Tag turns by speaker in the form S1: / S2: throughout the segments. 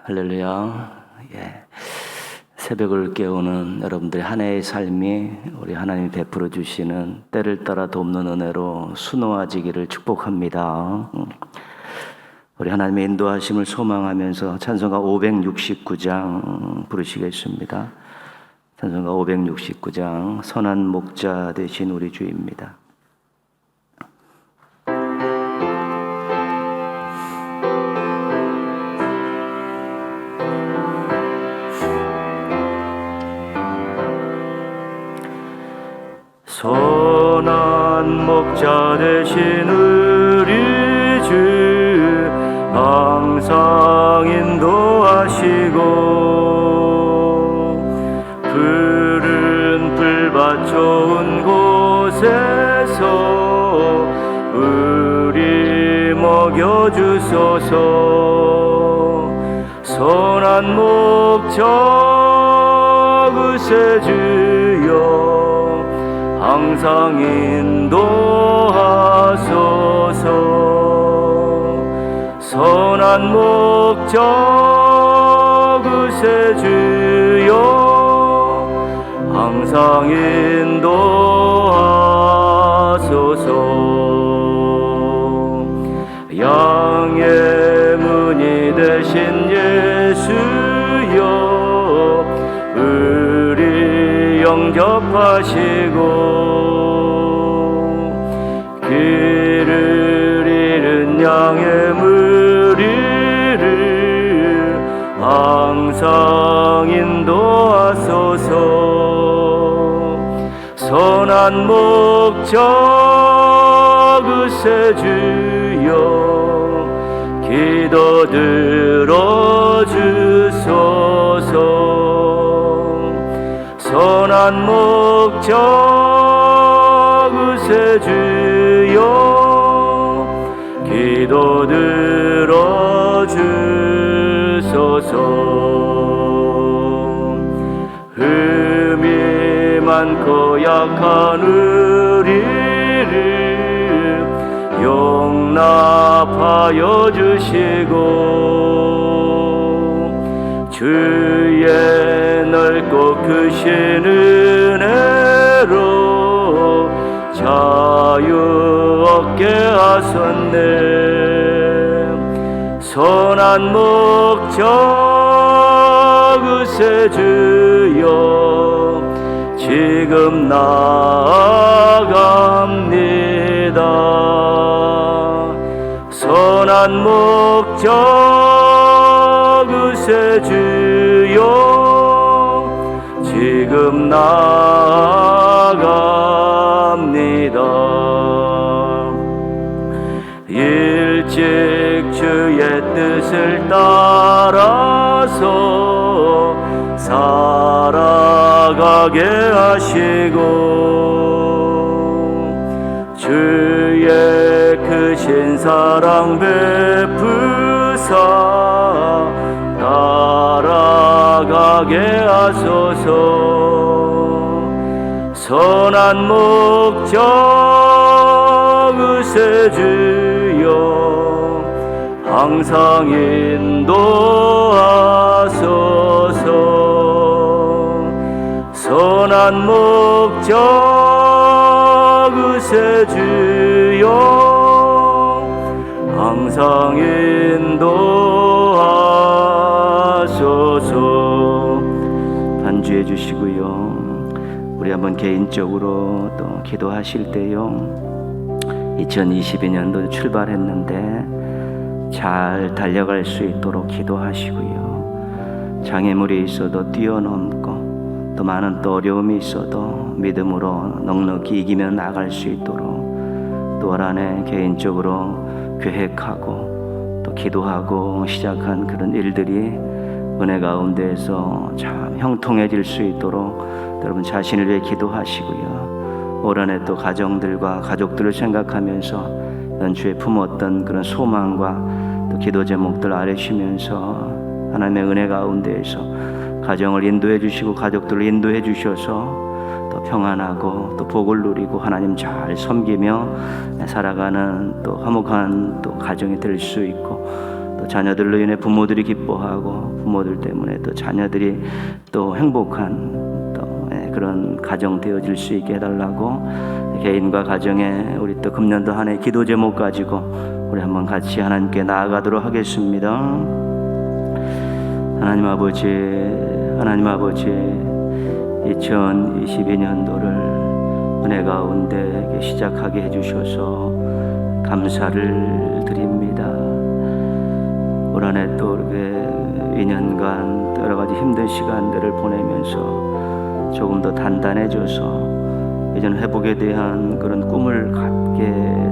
S1: 할렐루야. 새벽을 깨우는 여러분들의 한 해의 삶이 우리 하나님이 베풀어 주시는 때를 따라 돕는 은혜로 수놓아지기를 축복합니다. 우리 하나님의 인도하심을 소망하면서 찬송가 569장 부르시겠습니다. 찬송가 569장 선한 목자 되신 우리 주입니다. 선한 목자 되신 우리 주 항상 인도하시고 푸른 풀밭 좋은 곳에서 우리 먹여주소서. 선한 목자 구세주여 항상 인도하소서. 선한 목자 구세주여 항상 인도하소서. 양의 문이 되신 예수여 우리 영접하시고 길을 잃은 양의 무리를 항상 인도하소서. 선한 목자 구세주여 기도 들어주소서. 선한 목자 구세주여 기도 들어주소서. 흠이 많고 약한 우리를 용납하여 주시고 주의 넓고 크신 은혜로 자유 얻게 하셨네. 선한 목자 구세주여 지금 나아갑니다. 선한 목자 구세주여 지금 나아갑니다. 일찍 주의 뜻을 따라서 살아가게 하시고 주의 크신 사랑 베푸사 따라가게 하소서. 선한 목자 구세주여 항상 인도하소서. 선한 목자 구세주여 항상 인도하소서. 반주해 주시고요. 우리 한번 개인적으로 또 기도하실 때요. 2022년도 출발했는데 잘 달려갈 수 있도록 기도하시고요. 장애물이 있어도 뛰어넘고 또 많은 또 어려움이 있어도 믿음으로 넉넉히 이기며 나갈 수 있도록 또 올 한해 개인적으로 계획하고 또 기도하고 시작한 그런 일들이 은혜 가운데에서 참 형통해질 수 있도록 여러분 자신을 위해 기도하시고요. 올 한해 또 가정들과 가족들을 생각하면서 연초에 품었던 그런 소망과 또 기도 제목들 아뢰시면서 하나님의 은혜 가운데에서 가정을 인도해 주시고 가족들을 인도해 주셔서 또 평안하고 또 복을 누리고 하나님 잘 섬기며 살아가는 또 화목한 또 가정이 될 수 있고 또 자녀들로 인해 부모들이 기뻐하고 부모들 때문에 또 자녀들이 또 행복한 또 그런 가정 되어질 수 있게 해달라고 개인과 가정에 우리 또 금년도 한 해 기도 제목 가지고 우리 한번 같이 하나님께 나아가도록 하겠습니다. 하나님 아버지 2022년도를 은혜 가운데 시작하게 해주셔서 감사를 드립니다. 올 한 해 또 이렇게 2년간 여러 가지 힘든 시간들을 보내면서 조금 더 단단해져서 이제는 회복에 대한 그런 꿈을 갖게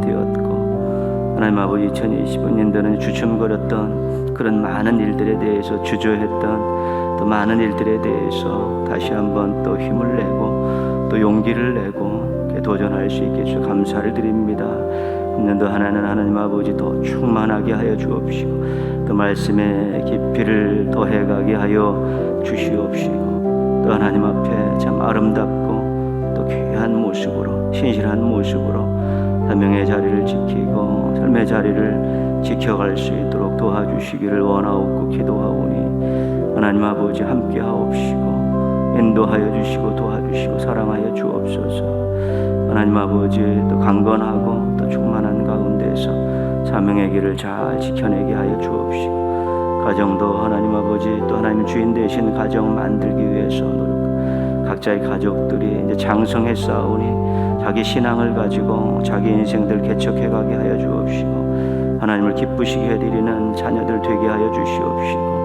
S1: 되었고, 하나님 아버지 2025년도는 주춤거렸던 그런 많은 일들에 대해서 주저했던 또 많은 일들에 대해서 다시 한번 또 힘을 내고 또 용기를 내고 도전할 수 있게 해주셔서 감사를 드립니다. 금년도 하나는 하나님 아버지 더 충만하게 하여 주옵시고 또 말씀의 깊이를 더해가게 하여 주시옵시고 또 하나님 앞에 참 아름답고 또 귀한 모습으로 신실한 모습으로 사명의 자리를 지키고 삶의 자리를 지켜갈 수 있도록 도와주시기를 원하옵고 기도하오니 하나님 아버지 함께 하옵시고 인도하여 주시고 도와주시고 사랑하여 주옵소서. 하나님 아버지 또 강건하고 또 충만한 가운데서 사명의 길을 잘 지켜내게 하여 주옵시고 가정도 하나님 아버지 또 하나님 주인 되신 가정 만들기 위해서 각자의 가족들이 이제 장성해 싸우니 자기 신앙을 가지고 자기 인생들 개척해가게 하여 주옵시고 하나님을 기쁘시게 해드리는 자녀들 되게 하여 주시옵시고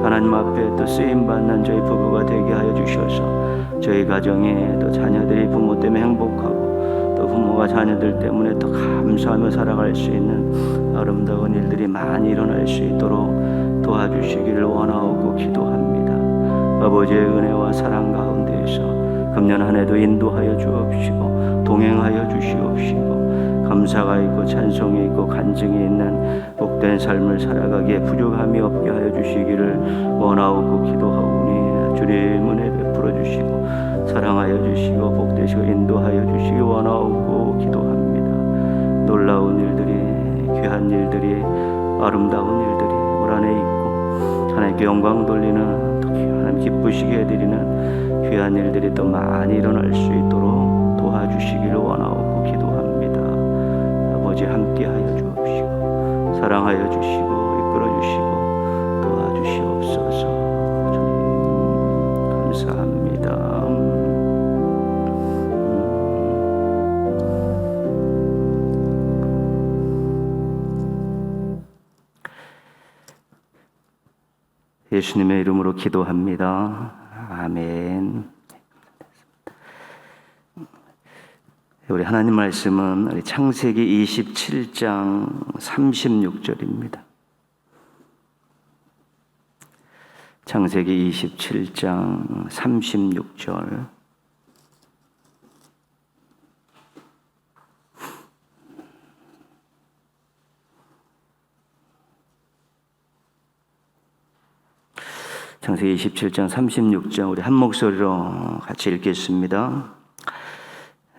S1: 하나님 앞에 또 쓰임받는 저희 부부가 되게 하여 주셔서 저희 가정에 또 자녀들이 부모 때문에 행복하고 또 부모가 자녀들 때문에 더 감사하며 살아갈 수 있는 아름다운 일들이 많이 일어날 수 있도록 도와주시기를 원하옵고 기도합니다. 아버지의 은혜와 사랑 가운데에서 금년 한 해도 인도하여 주옵시고 동행하여 주시옵시고 감사가 있고 찬송이 있고 간증이 있는 복된 삶을 살아가기에 부족함이 없게 하여 주시기를 원하옵고 기도하오니 주님 은혜 베풀어 주시고 사랑하여 주시고 복되시고 인도하여 주시기 원하옵고 기도합니다. 놀라운 일들이 귀한 일들이 아름다운 일들이 올 한해 있고 하나님께 영광 돌리는 또 하나님 기쁘시게 해드리는 귀한 일들이 또 많이 일어날 수 있도록 도와주시기를 원하옵고 기도합니다. 아버지 함께하여 주옵시고 사랑하여 주시고 이끌어 주시고 도와주시옵소서. 주님 감사합니다. 예수님의 이름으로 기도합니다. 아멘. 우리 하나님 말씀은 우리 창세기 27장 36절입니다. 창세기 27장 36절. 창세기 27장 36절 우리 한 목소리로 같이 읽겠습니다.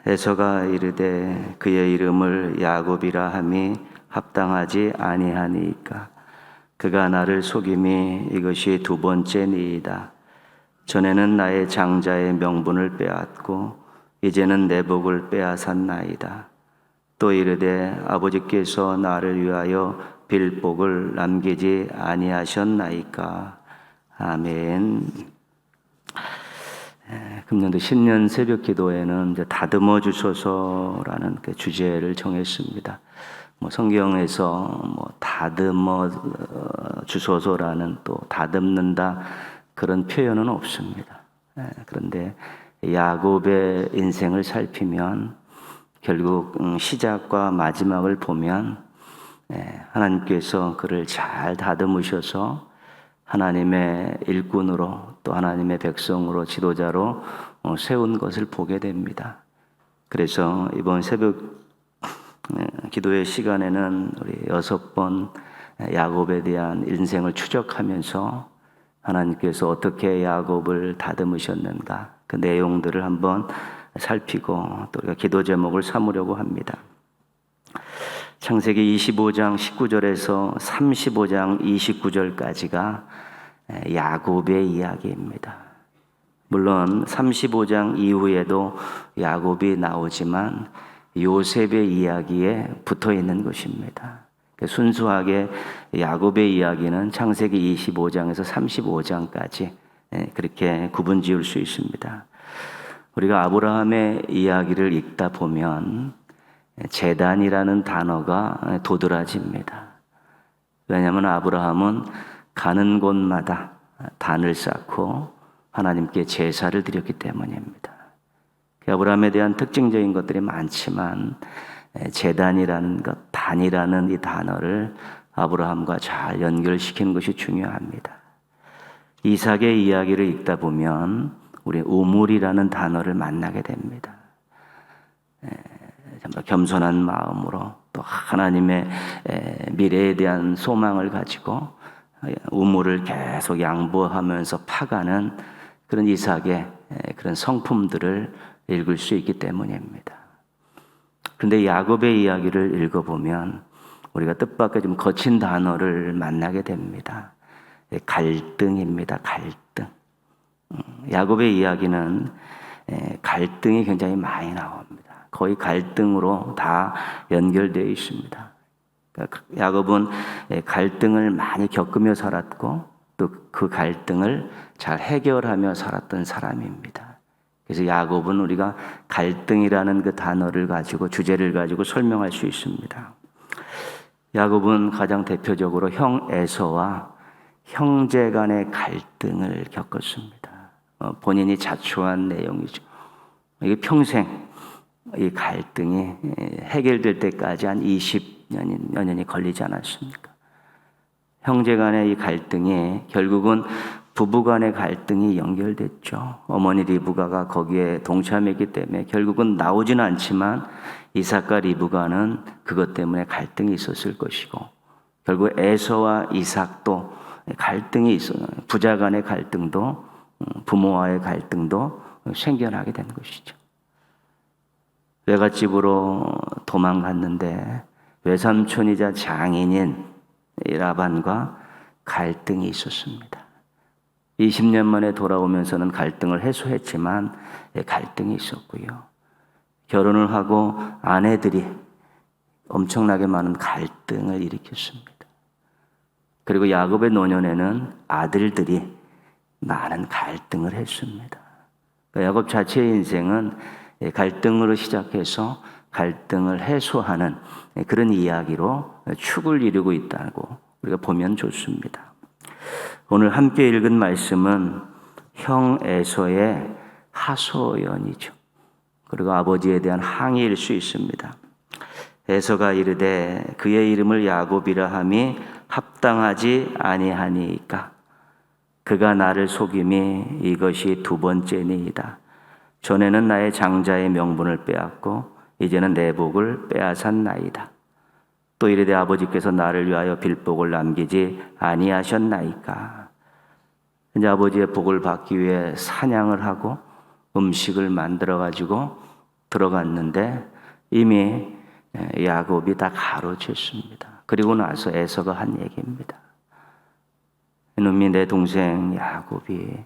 S1: 에서가 이르되 그의 이름을 야곱이라 함이 합당하지 아니하니까 그가 나를 속임이 이것이 두 번째니이다. 전에는 나의 장자의 명분을 빼앗고 이제는 내 복을 빼앗았나이다. 또 이르되 아버지께서 나를 위하여 빌 복을 남기지 아니하셨나이까. 아멘. 금년도 신년 새벽 기도에는 이제 다듬어 주소서라는 그 주제를 정했습니다. 성경에서 다듬어 주소서라는 또 다듬는다 그런 표현은 없습니다. 그런데 야곱의 인생을 살피면 결국 시작과 마지막을 보면 하나님께서 그를 잘 다듬으셔서 하나님의 일꾼으로 또 하나님의 백성으로 지도자로 세운 것을 보게 됩니다. 그래서 이번 새벽 기도의 시간에는 우리 6번 야곱에 대한 인생을 추적하면서 하나님께서 어떻게 야곱을 다듬으셨는가 그 내용들을 한번 살피고 또 우리가 기도 제목을 삼으려고 합니다. 창세기 25장 19절에서 35장 29절까지가 야곱의 이야기입니다. 물론 35장 이후에도 야곱이 나오지만 요셉의 이야기에 붙어 있는 것입니다. 순수하게 야곱의 이야기는 창세기 25장에서 35장까지 그렇게 구분 지을 수 있습니다. 우리가 아브라함의 이야기를 읽다 보면 제단이라는 단어가 도드라집니다. 왜냐하면 아브라함은 가는 곳마다 단을 쌓고 하나님께 제사를 드렸기 때문입니다. 아브라함에 대한 특징적인 것들이 많지만 제단이라는 것, 단이라는 이 단어를 아브라함과 잘 연결시키는 것이 중요합니다. 이삭의 이야기를 읽다 보면 우리 우물이라는 단어를 만나게 됩니다. 정말 겸손한 마음으로 또 하나님의 미래에 대한 소망을 가지고 우물을 계속 양보하면서 파가는 그런 이삭의 그런 성품들을 읽을 수 있기 때문입니다. 그런데 야곱의 이야기를 읽어보면 우리가 뜻밖의 좀 거친 단어를 만나게 됩니다. 갈등입니다. 갈등. 야곱의 이야기는 갈등이 굉장히 많이 나옵니다. 거의 갈등으로 다 연결되어 있습니다. 야곱은 갈등을 많이 겪으며 살았고 또 그 갈등을 잘 해결하며 살았던 사람입니다. 그래서 야곱은 우리가 갈등이라는 그 단어를 가지고 주제를 가지고 설명할 수 있습니다. 야곱은 가장 대표적으로 형 에서와 형제 간의 갈등을 겪었습니다. 본인이 자초한 내용이죠. 이게 평생 이 갈등이 해결될 때까지 한 20년이 걸리지 않았습니까? 형제 간의 이 갈등이 결국은 부부 간의 갈등이 연결됐죠. 어머니 리브가가 거기에 동참했기 때문에 결국은 나오지는 않지만 이삭과 리브가는 그것 때문에 갈등이 있었을 것이고 결국 에서와 이삭도 갈등이 있어요. 부자 간의 갈등도 부모와의 갈등도 생겨나게 된 것이죠. 외갓집으로 도망갔는데 외삼촌이자 장인인 라반과 갈등이 있었습니다. 20년 만에 돌아오면서는 갈등을 해소했지만 갈등이 있었고요. 결혼을 하고 아내들이 엄청나게 많은 갈등을 일으켰습니다. 그리고 야곱의 노년에는 아들들이 많은 갈등을 했습니다. 야곱 자체의 인생은 갈등으로 시작해서 갈등을 해소하는 그런 이야기로 축을 이루고 있다고 우리가 보면 좋습니다. 오늘 함께 읽은 말씀은 형 에서의 하소연이죠. 그리고 아버지에 대한 항의일 수 있습니다. 에서가 이르되 그의 이름을 야곱이라 함이 합당하지 아니하니이까 그가 나를 속임이 이것이 두 번째니이다. 전에는 나의 장자의 명분을 빼앗고 이제는 내 복을 빼앗았나이다. 또 이르되 아버지께서 나를 위하여 빌복을 남기지 아니하셨나이까. 이제 아버지의 복을 받기 위해 사냥을 하고 음식을 만들어 가지고 들어갔는데 이미 야곱이 다 가로챘습니다. 그리고 나서 에서가 한 얘기입니다. 이놈이 내 동생 야곱이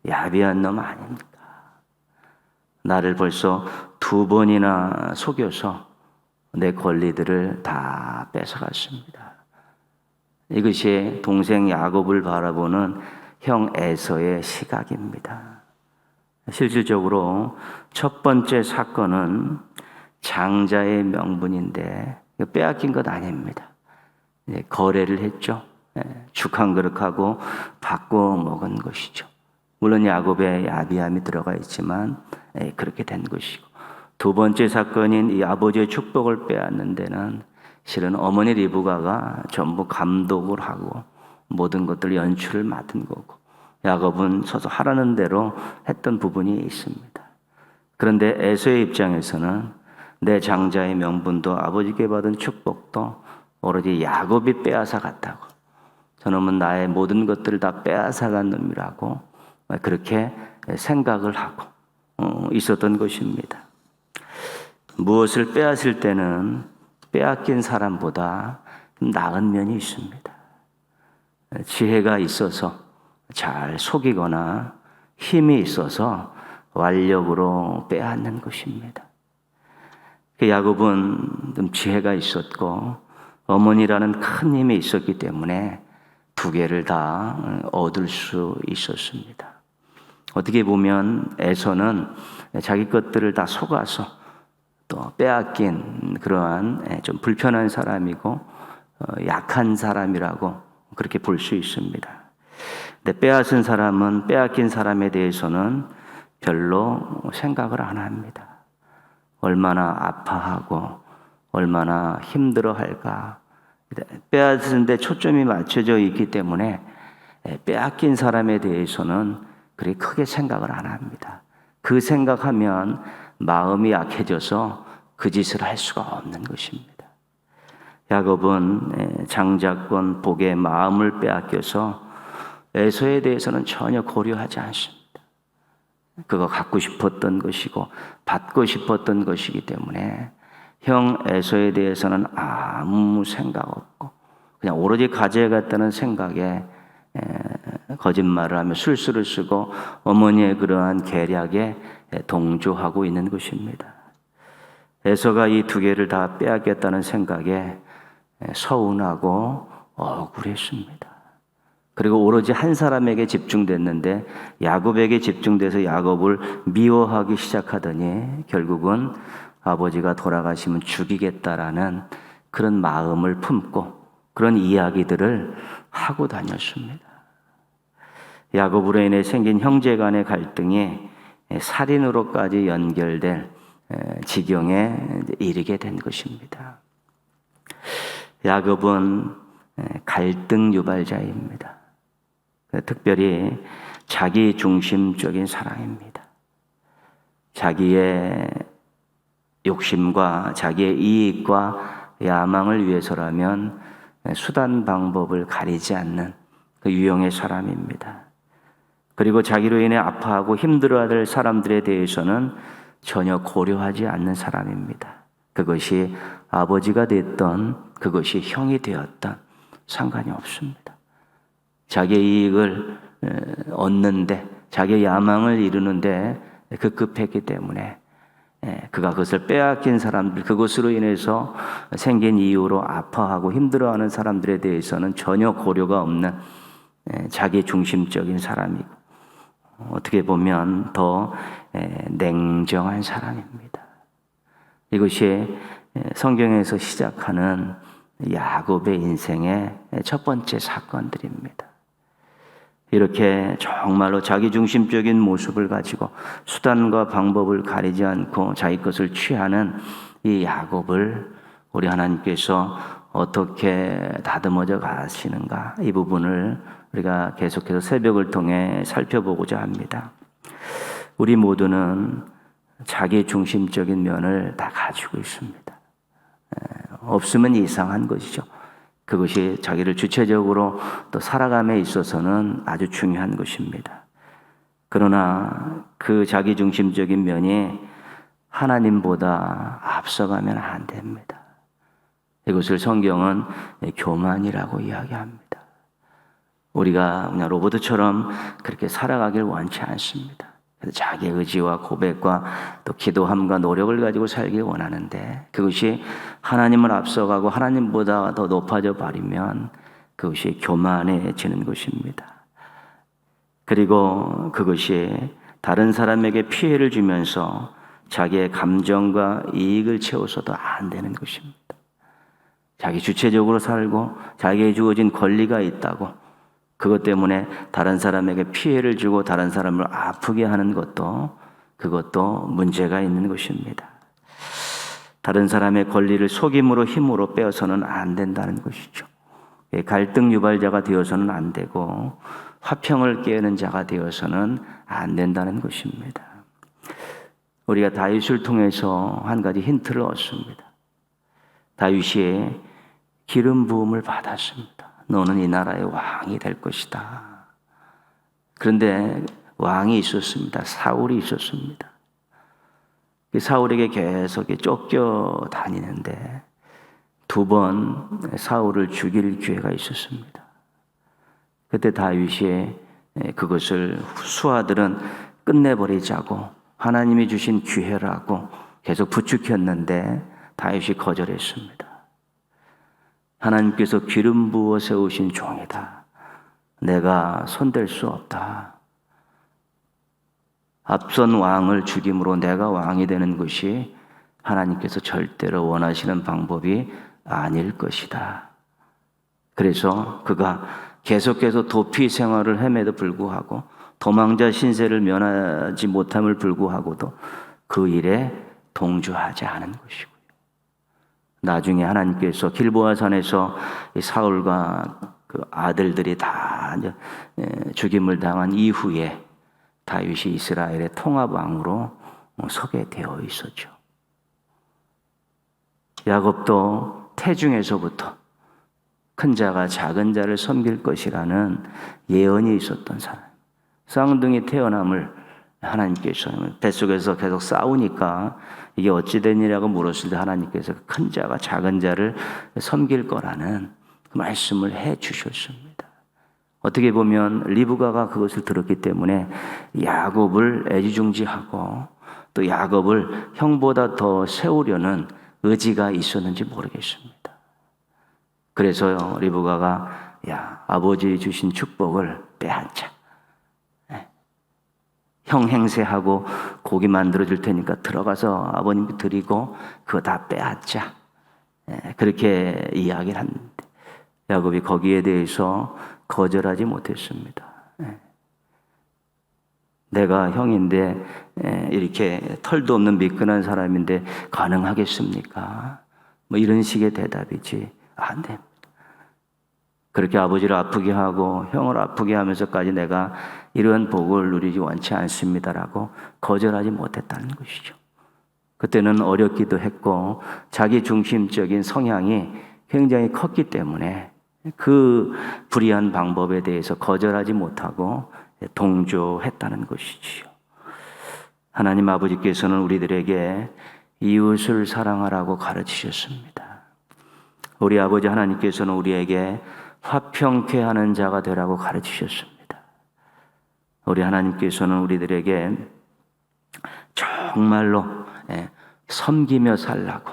S1: 야비한 놈 아닙니까? 나를 벌써 두 번이나 속여서 내 권리들을 다 뺏어갔습니다. 이것이 동생 야곱을 바라보는 형 에서의 시각입니다. 실질적으로 첫 번째 사건은 장자의 명분인데 빼앗긴 것 아닙니다. 거래를 했죠. 죽 한 그릇하고 바꿔 먹은 것이죠. 물론 야곱의 야비함이 들어가 있지만 그렇게 된 것이고, 두 번째 사건인 이 아버지의 축복을 빼앗는 데는 실은 어머니 리브가가 전부 감독을 하고 모든 것들 연출을 맡은 거고 야곱은 서서 하라는 대로 했던 부분이 있습니다. 그런데 에서의 입장에서는 내 장자의 명분도 아버지께 받은 축복도 오로지 야곱이 빼앗아 갔다고, 저놈은 나의 모든 것들을 다 빼앗아 간 놈이라고 그렇게 생각을 하고 있었던 것입니다. 무엇을 빼앗을 때는 빼앗긴 사람보다 나은 면이 있습니다. 지혜가 있어서 잘 속이거나 힘이 있어서 완력으로 빼앗는 것입니다. 야곱은 좀 지혜가 있었고 어머니라는 큰 힘이 있었기 때문에 두 개를 다 얻을 수 있었습니다. 어떻게 보면 에서는 자기 것들을 다 속아서 또 빼앗긴 그러한 좀 불편한 사람이고 약한 사람이라고 그렇게 볼 수 있습니다. 근데 빼앗은 사람은 빼앗긴 사람에 대해서는 별로 생각을 안 합니다. 얼마나 아파하고 얼마나 힘들어할까. 빼앗은 데 초점이 맞춰져 있기 때문에 빼앗긴 사람에 대해서는 그렇게 크게 생각을 안 합니다. 그 생각하면 마음이 약해져서 그 짓을 할 수가 없는 것입니다. 야곱은 장자권 복의 마음을 빼앗겨서 에서에 대해서는 전혀 고려하지 않습니다. 그거 갖고 싶었던 것이고 받고 싶었던 것이기 때문에 형 에서에 대해서는 아무 생각 없고 그냥 오로지 가져야겠다는 생각에 거짓말을 하며 술수를 쓰고 어머니의 그러한 계략에 동조하고 있는 것입니다. 에서가 이 두 개를 다 빼앗겼다는 생각에 서운하고 억울했습니다. 그리고 오로지 한 사람에게 집중됐는데 야곱에게 집중돼서 야곱을 미워하기 시작하더니 결국은 아버지가 돌아가시면 죽이겠다라는 그런 마음을 품고 그런 이야기들을 하고 다녔습니다. 야곱으로 인해 생긴 형제 간의 갈등이 살인으로까지 연결될 지경에 이르게 된 것입니다. 야곱은 갈등 유발자입니다. 특별히 자기 중심적인 사랑입니다. 자기의 욕심과 자기의 이익과 야망을 위해서라면 수단 방법을 가리지 않는 그 유형의 사람입니다. 그리고 자기로 인해 아파하고 힘들어할 사람들에 대해서는 전혀 고려하지 않는 사람입니다. 그것이 아버지가 됐던 그것이 형이 되었던 상관이 없습니다. 자기의 이익을 얻는데 자기의 야망을 이루는데 급급했기 때문에 그가 그것을 빼앗긴 사람들, 그것으로 인해서 생긴 이유로 아파하고 힘들어하는 사람들에 대해서는 전혀 고려가 없는 자기 중심적인 사람이고 어떻게 보면 더 냉정한 사람입니다. 이것이 성경에서 시작하는 야곱의 인생의 첫 번째 사건들입니다. 이렇게 정말로 자기 중심적인 모습을 가지고 수단과 방법을 가리지 않고 자기 것을 취하는 이 야곱을 우리 하나님께서 어떻게 다듬어져 가시는가, 이 부분을 우리가 계속해서 새벽을 통해 살펴보고자 합니다. 우리 모두는 자기 중심적인 면을 다 가지고 있습니다. 없으면 이상한 것이죠. 그것이 자기를 주체적으로 또 살아감에 있어서는 아주 중요한 것입니다. 그러나 그 자기 중심적인 면이 하나님보다 앞서가면 안 됩니다. 이것을 성경은 교만이라고 이야기합니다. 우리가 그냥 로봇처럼 그렇게 살아가길 원치 않습니다. 그래서 자기 의지와 고백과 또 기도함과 노력을 가지고 살길 원하는데 그것이 하나님을 앞서가고 하나님보다 더 높아져 버리면 그것이 교만해지는 것입니다. 그리고 그것이 다른 사람에게 피해를 주면서 자기의 감정과 이익을 채워서도 안 되는 것입니다. 자기 주체적으로 살고 자기에게 주어진 권리가 있다고 그것 때문에 다른 사람에게 피해를 주고 다른 사람을 아프게 하는 것도 그것도 문제가 있는 것입니다. 다른 사람의 권리를 속임으로 힘으로 빼어서는 안 된다는 것이죠. 갈등 유발자가 되어서는 안 되고 화평을 깨는 자가 되어서는 안 된다는 것입니다. 우리가 다윗을 통해서 한 가지 힌트를 얻습니다. 다윗이 기름 부음을 받았습니다. 너는 이 나라의 왕이 될 것이다. 그런데 왕이 있었습니다. 사울이 있었습니다. 사울에게 계속 쫓겨 다니는데 2번 사울을 죽일 기회가 있었습니다. 그때 다윗이 그것을 수하들은 끝내버리자고 하나님이 주신 기회라고 계속 부추겼는데 다윗이 거절했습니다. 하나님께서 기름 부어 세우신 종이다. 내가 손댈 수 없다. 앞선 왕을 죽임으로 내가 왕이 되는 것이 하나님께서 절대로 원하시는 방법이 아닐 것이다. 그래서 그가 계속해서 도피 생활을 헤매도 불구하고 도망자 신세를 면하지 못함을 불구하고도 그 일에 동조하지 않은 것이고요. 나중에 하나님께서 길보아 산에서 사울과 그 아들들이 다 죽임을 당한 이후에 다윗이 이스라엘의 통합왕으로 서게 되어 있었죠. 야곱도 태중에서부터 큰 자가 작은 자를 섬길 것이라는 예언이 있었던 사람. 쌍둥이 태어남을 하나님께서 뱃속에서 계속 싸우니까 이게 어찌 된 일이라고 물었을 때 하나님께서 큰 자가 작은 자를 섬길 거라는 그 말씀을 해 주셨습니다. 어떻게 보면 리브가가 그것을 들었기 때문에 야곱을 애지중지하고 또 야곱을 형보다 더 세우려는 의지가 있었는지 모르겠습니다. 그래서요, 리브가가 야, 아버지 주신 축복을 빼앗자. 형 행세하고 고기 만들어 줄 테니까 들어가서 아버님께 드리고 그거 다 빼앗자. 그렇게 이야기를 하는데 야곱이 거기에 대해서 거절하지 못했습니다. 내가 형인데 이렇게 털도 없는 미끈한 사람인데 가능하겠습니까? 뭐 이런 식의 대답이지 안 됩니다. 그렇게 아버지를 아프게 하고 형을 아프게 하면서까지 내가 이러한 복을 누리지 원치 않습니다라고 거절하지 못했다는 것이죠. 그때는 어렵기도 했고 자기 중심적인 성향이 굉장히 컸기 때문에 그 불의한 방법에 대해서 거절하지 못하고 동조했다는 것이지요. 하나님 아버지께서는 우리들에게 이웃을 사랑하라고 가르치셨습니다. 우리 아버지 하나님께서는 우리에게 화평케 하는 자가 되라고 가르치셨습니다. 우리 하나님께서는 우리들에게 정말로 섬기며 살라고,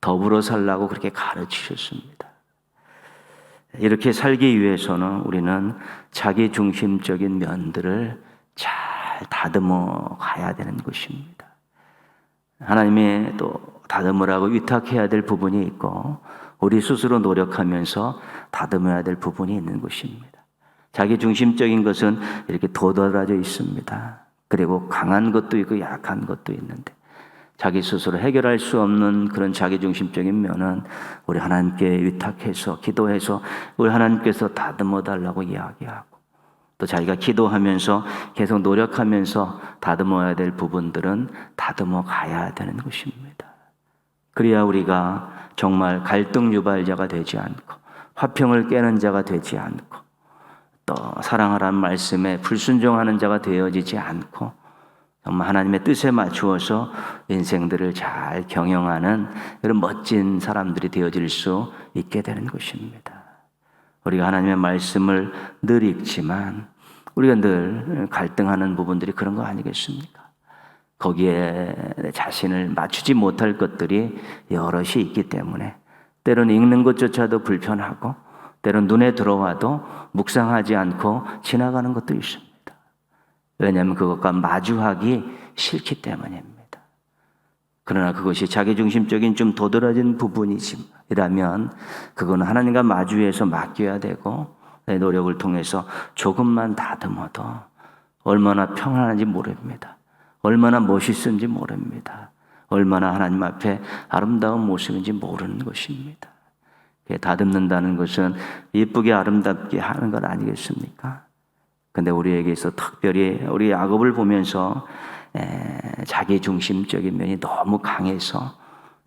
S1: 더불어 살라고 그렇게 가르치셨습니다. 이렇게 살기 위해서는 우리는 자기 중심적인 면들을 잘 다듬어 가야 되는 것입니다. 하나님이 또 다듬으라고 위탁해야 될 부분이 있고 우리 스스로 노력하면서 다듬어야 될 부분이 있는 것입니다. 자기 중심적인 것은 이렇게 도드라져 있습니다. 그리고 강한 것도 있고 약한 것도 있는데 자기 스스로 해결할 수 없는 그런 자기 중심적인 면은 우리 하나님께 위탁해서 기도해서 우리 하나님께서 다듬어 달라고 이야기하고 또 자기가 기도하면서 계속 노력하면서 다듬어야 될 부분들은 다듬어 가야 되는 것입니다. 그래야 우리가 정말 갈등 유발자가 되지 않고 화평을 깨는 자가 되지 않고 또 사랑하라는 말씀에 불순종하는 자가 되어지지 않고 정말 하나님의 뜻에 맞추어서 인생들을 잘 경영하는 그런 멋진 사람들이 되어질 수 있게 되는 것입니다. 우리가 하나님의 말씀을 늘 읽지만 우리가 늘 갈등하는 부분들이 그런 거 아니겠습니까? 거기에 자신을 맞추지 못할 것들이 여럿이 있기 때문에 때로는 읽는 것조차도 불편하고 때로는 눈에 들어와도 묵상하지 않고 지나가는 것도 있습니다. 왜냐하면 그것과 마주하기 싫기 때문입니다. 그러나 그것이 자기중심적인 좀 도드라진 부분이라면 그거는 하나님과 마주해서 맡겨야 되고 내 노력을 통해서 조금만 다듬어도 얼마나 평안한지 모릅니다. 얼마나 멋있은지 모릅니다. 얼마나 하나님 앞에 아름다운 모습인지 모르는 것입니다. 다듬는다는 것은 예쁘게 아름답게 하는 것 아니겠습니까? 근데 우리에게 있어 특별히 우리 야곱을 보면서 자기 중심적인 면이 너무 강해서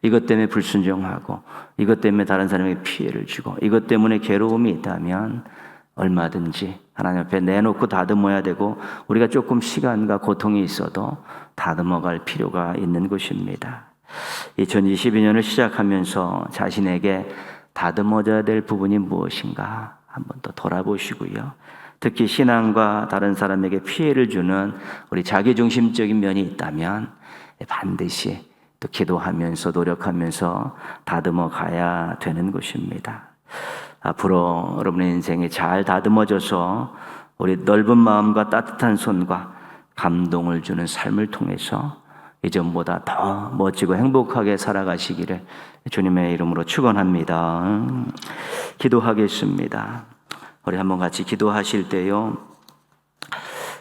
S1: 이것 때문에 불순종하고 이것 때문에 다른 사람에게 피해를 주고 이것 때문에 괴로움이 있다면 얼마든지 하나님 앞에 내놓고 다듬어야 되고 우리가 조금 시간과 고통이 있어도 다듬어갈 필요가 있는 것입니다. 2022년을 시작하면서 자신에게 다듬어져야 될 부분이 무엇인가 한번 더 돌아보시고요. 특히 신앙과 다른 사람에게 피해를 주는 우리 자기중심적인 면이 있다면 반드시 또 기도하면서 노력하면서 다듬어 가야 되는 것입니다. 앞으로 여러분의 인생이 잘 다듬어져서 우리 넓은 마음과 따뜻한 손과 감동을 주는 삶을 통해서 이전보다 더 멋지고 행복하게 살아가시기를 주님의 이름으로 축원합니다. 기도하겠습니다. 우리 한번 같이 기도하실 때요,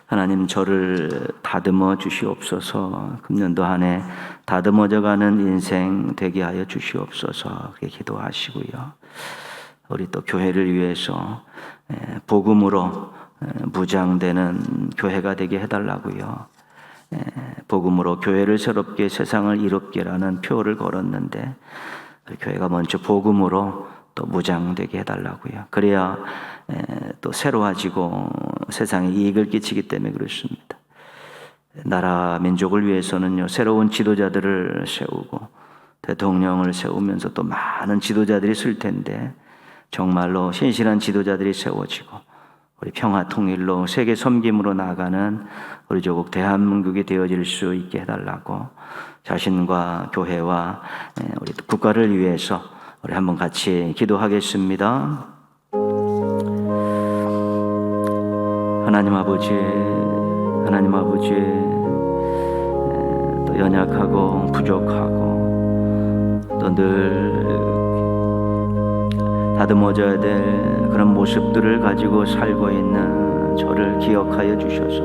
S1: 하나님 저를 다듬어 주시옵소서. 금년도 한 해 다듬어져가는 인생 되게 하여 주시옵소서. 그렇게 기도하시고요. 우리 또 교회를 위해서 복음으로 무장되는 교회가 되게 해달라고요. 복음으로 교회를 새롭게 세상을 이롭게라는 표를 걸었는데 교회가 먼저 복음으로 또 무장되게 해달라고요. 그래야 또 새로워지고 세상에 이익을 끼치기 때문에 그렇습니다. 나라 민족을 위해서는요, 새로운 지도자들을 세우고 대통령을 세우면서 또 많은 지도자들이 있을 텐데 정말로 신실한 지도자들이 세워지고 우리 평화 통일로 세계 섬김으로 나아가는 우리 조국 대한민국이 되어질 수 있게 해달라고 자신과 교회와 우리 국가를 위해서 우리 한번 같이 기도하겠습니다. 하나님 아버지, 또 연약하고 부족하고 또 늘 다듬어져야 될 그런 모습들을 가지고 살고 있는 저를 기억하여 주셔서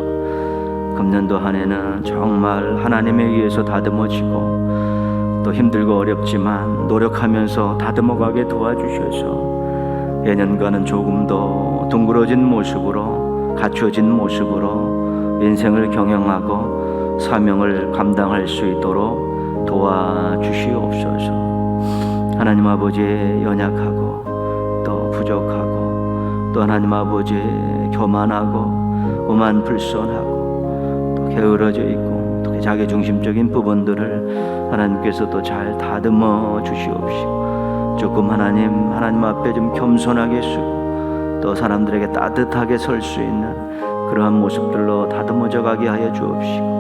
S1: 금년도 한 해는 정말 하나님에 의해서 다듬어지고 또 힘들고 어렵지만 노력하면서 다듬어가게 도와주셔서 예년과는 조금 더 둥그러진 모습으로 갖춰진 모습으로 인생을 경영하고 사명을 감당할 수 있도록 도와주시옵소서. 하나님 아버지, 연약하고 또 부족하고 또 하나님 아버지 교만하고 오만불손하고 또 게으러져 있고 또 자기중심적인 부분들을 하나님께서 또 잘 다듬어 주시옵시고 조금 하나님 앞에 좀 겸손하게 쓰고 또 사람들에게 따뜻하게 설 수 있는 그러한 모습들로 다듬어져 가게 하여 주옵시고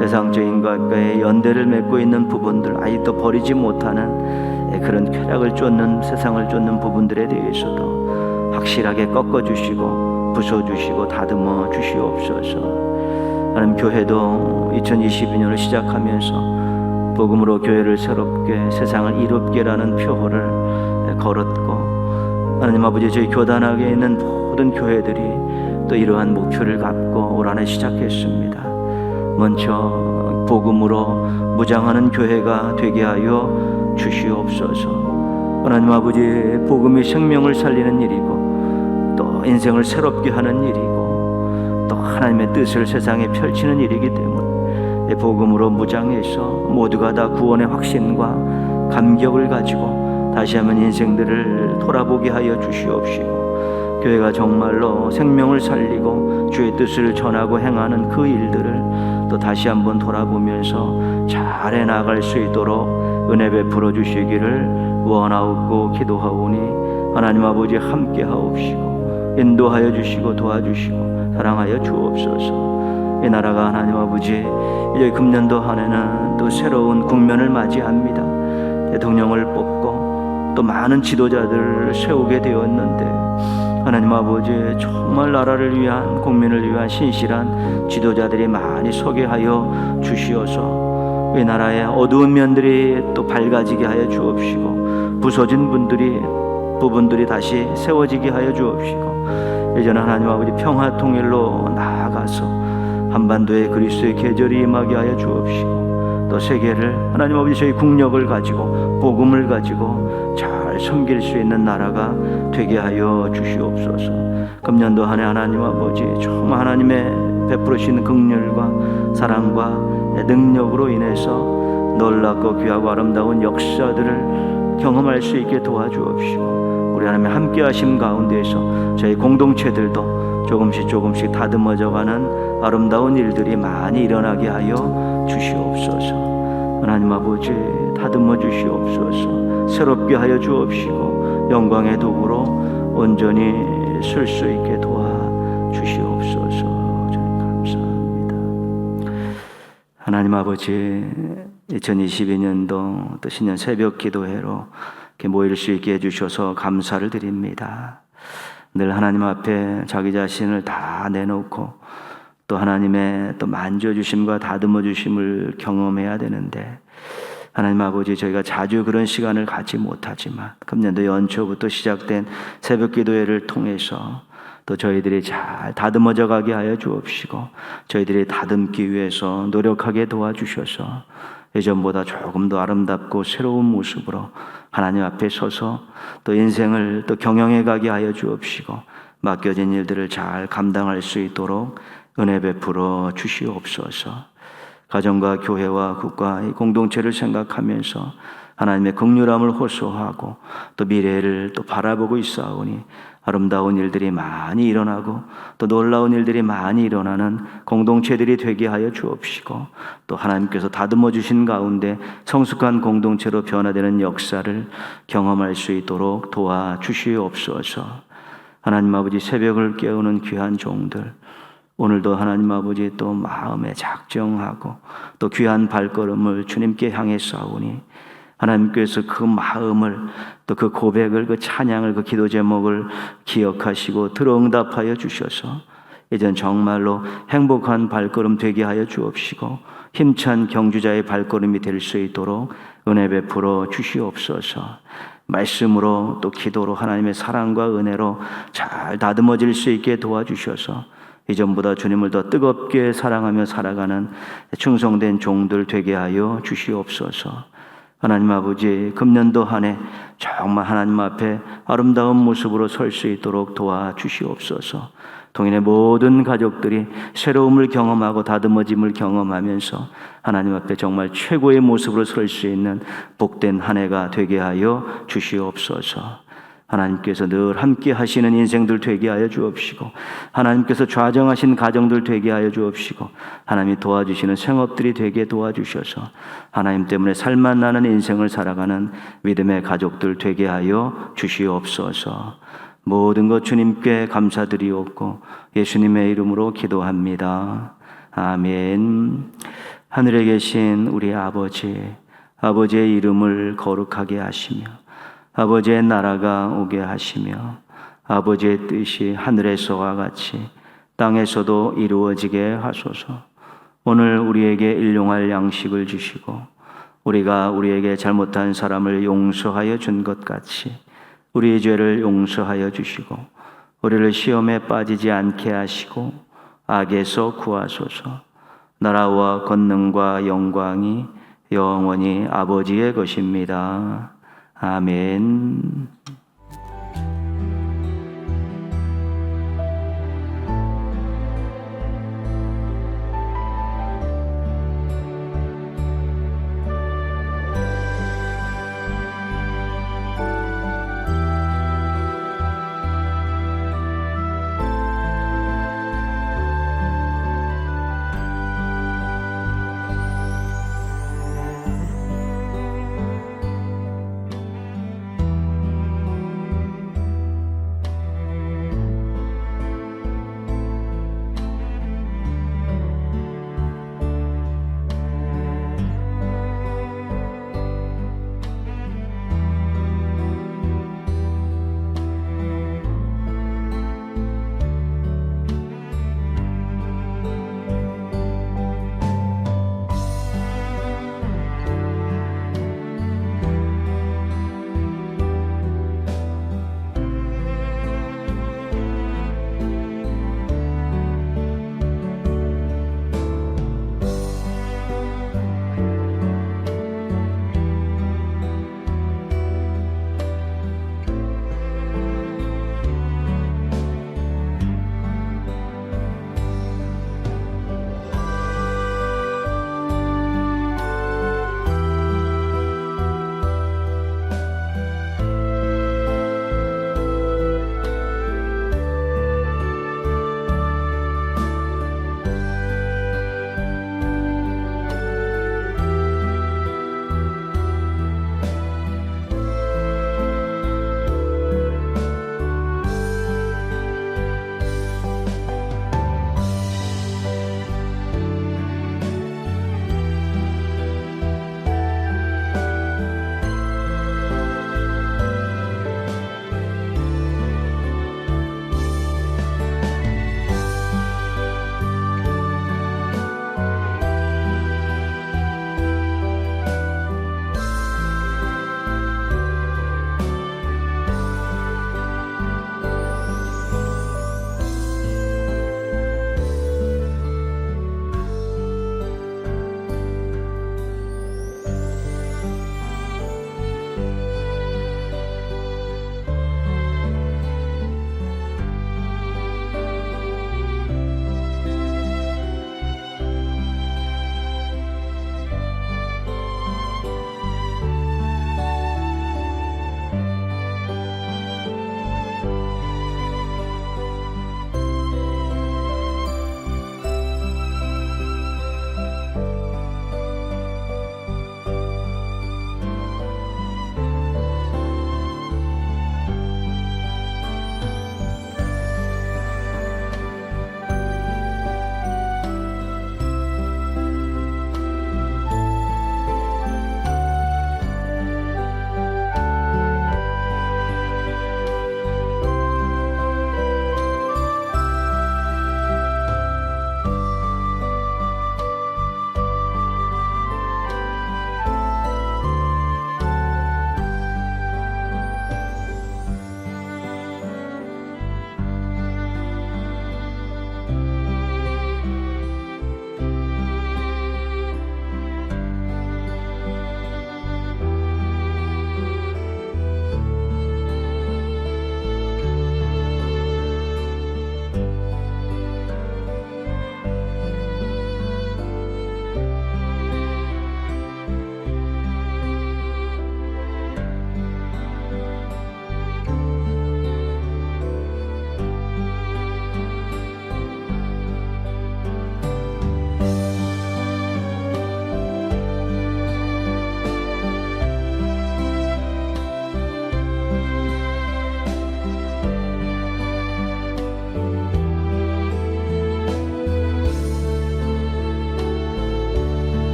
S1: 세상적인 것과의 연대를 맺고 있는 부분들 아직도 버리지 못하는 그런 쾌락을 쫓는 세상을 쫓는 부분들에 대해서도 확실하게 꺾어주시고 부숴주시고 다듬어 주시옵소서. 하나님 교회도 2022년을 시작하면서 복음으로 교회를 새롭게 세상을 이롭게라는 표어를 걸었고 하나님 아버지 저희 교단하게 있는 모든 교회들이 또 이러한 목표를 갖고 올 한해 시작했습니다. 먼저 복음으로 무장하는 교회가 되게 하여 주시옵소서. 하나님 아버지 복음이 생명을 살리는 일이고 또 인생을 새롭게 하는 일이고 또 하나님의 뜻을 세상에 펼치는 일이기 때문에 복음으로 무장해서 모두가 다 구원의 확신과 감격을 가지고 다시 한번 인생들을 돌아보게 하여 주시옵시고 교회가 정말로 생명을 살리고 주의 뜻을 전하고 행하는 그 일들을 또 다시 한번 돌아보면서 잘 해나갈 수 있도록 은혜 베풀어 주시기를 원하옵고 기도하오니 하나님 아버지 함께 하옵시고 인도하여 주시고 도와주시고 사랑하여 주옵소서. 이 나라가 하나님 아버지 이제 금년도 한 해는 또 새로운 국면을 맞이합니다. 대통령을 뽑고 또 많은 지도자들을 세우게 되었는데 하나님 아버지 정말 나라를 위한 국민을 위한 신실한 지도자들이 많이 서게 하여 주시어서 이 나라의 어두운 면들이 또 밝아지게 하여 주옵시고 부서진 부분들이 다시 세워지게 하여 주옵시고 이제는 하나님 아버지 평화 통일로 나아가서 한반도에 그리스도의 계절이 임하게 하여 주옵시고 또 세계를 하나님 아버지 저희 국력을 가지고 복음을 가지고 잘 섬길 수 있는 나라가 되게 하여 주시옵소서. 금년도 한 해 하나님 아버지 정말 하나님의 베풀으신 긍휼과 사랑과 능력으로 인해서 놀랍고 귀하고 아름다운 역사들을 경험할 수 있게 도와주옵시고 우리 하나님의 함께하심 가운데에서 저희 공동체들도 조금씩 다듬어져가는 아름다운 일들이 많이 일어나게 하여 주시옵소서. 하나님 아버지 다듬어 주시옵소서. 새롭게 하여 주옵시고 영광의 도구로 온전히 쓸 수 있게 도와주시옵소서. 저는 감사합니다. 하나님 아버지 2022년도 또 신년 새벽 기도회로 이렇게 모일 수 있게 해주셔서 감사를 드립니다. 늘 하나님 앞에 자기 자신을 다 내놓고 또 하나님의 또 만져주심과 다듬어주심을 경험해야 되는데 하나님 아버지 저희가 자주 그런 시간을 갖지 못하지만 금년도 연초부터 시작된 새벽 기도회를 통해서 또 저희들이 잘 다듬어져 가게 하여 주옵시고 저희들이 다듬기 위해서 노력하게 도와주셔서 예전보다 조금 더 아름답고 새로운 모습으로 하나님 앞에 서서 또 인생을 또 경영해 가게 하여 주옵시고 맡겨진 일들을 잘 감당할 수 있도록 은혜 베풀어 주시옵소서. 가정과 교회와 국가의 공동체를 생각하면서 하나님의 긍휼함을 호소하고 또 미래를 또 바라보고 있사오니 아름다운 일들이 많이 일어나고 또 놀라운 일들이 많이 일어나는 공동체들이 되게 하여 주옵시고 또 하나님께서 다듬어 주신 가운데 성숙한 공동체로 변화되는 역사를 경험할 수 있도록 도와주시옵소서. 하나님 아버지 새벽을 깨우는 귀한 종들 오늘도 하나님 아버지 또 마음에 작정하고 또 귀한 발걸음을 주님께 향해 싸우니 하나님께서 그 마음을 또 그 고백을 그 찬양을 그 기도 제목을 기억하시고 들어응답하여 주셔서 이젠 정말로 행복한 발걸음 되게 하여 주옵시고 힘찬 경주자의 발걸음이 될 수 있도록 은혜 베풀어 주시옵소서. 말씀으로 또 기도로 하나님의 사랑과 은혜로 잘 다듬어질 수 있게 도와주셔서 이전보다 주님을 더 뜨겁게 사랑하며 살아가는 충성된 종들 되게 하여 주시옵소서. 하나님 아버지 금년도 한 해 정말 하나님 앞에 아름다운 모습으로 설 수 있도록 도와주시옵소서. 동인의 모든 가족들이 새로움을 경험하고 다듬어짐을 경험하면서 하나님 앞에 정말 최고의 모습으로 설 수 있는 복된 한 해가 되게 하여 주시옵소서. 하나님께서 늘 함께 하시는 인생들 되게 하여 주옵시고 하나님께서 좌정하신 가정들 되게 하여 주옵시고 하나님이 도와주시는 생업들이 되게 도와주셔서 하나님 때문에 살만 나는 인생을 살아가는 믿음의 가족들 되게 하여 주시옵소서. 모든 것 주님께 감사드리옵고 예수님의 이름으로 기도합니다. 아멘. 하늘에 계신 우리 아버지, 아버지의 이름을 거룩하게 하시며 아버지의 나라가 오게 하시며 아버지의 뜻이 하늘에서와 같이 땅에서도 이루어지게 하소서. 오늘 우리에게 일용할 양식을 주시고 우리가 우리에게 잘못한 사람을 용서하여 준 것 같이 우리의 죄를 용서하여 주시고 우리를 시험에 빠지지 않게 하시고 악에서 구하소서. 나라와 권능과 영광이 영원히 아버지의 것입니다. 아멘.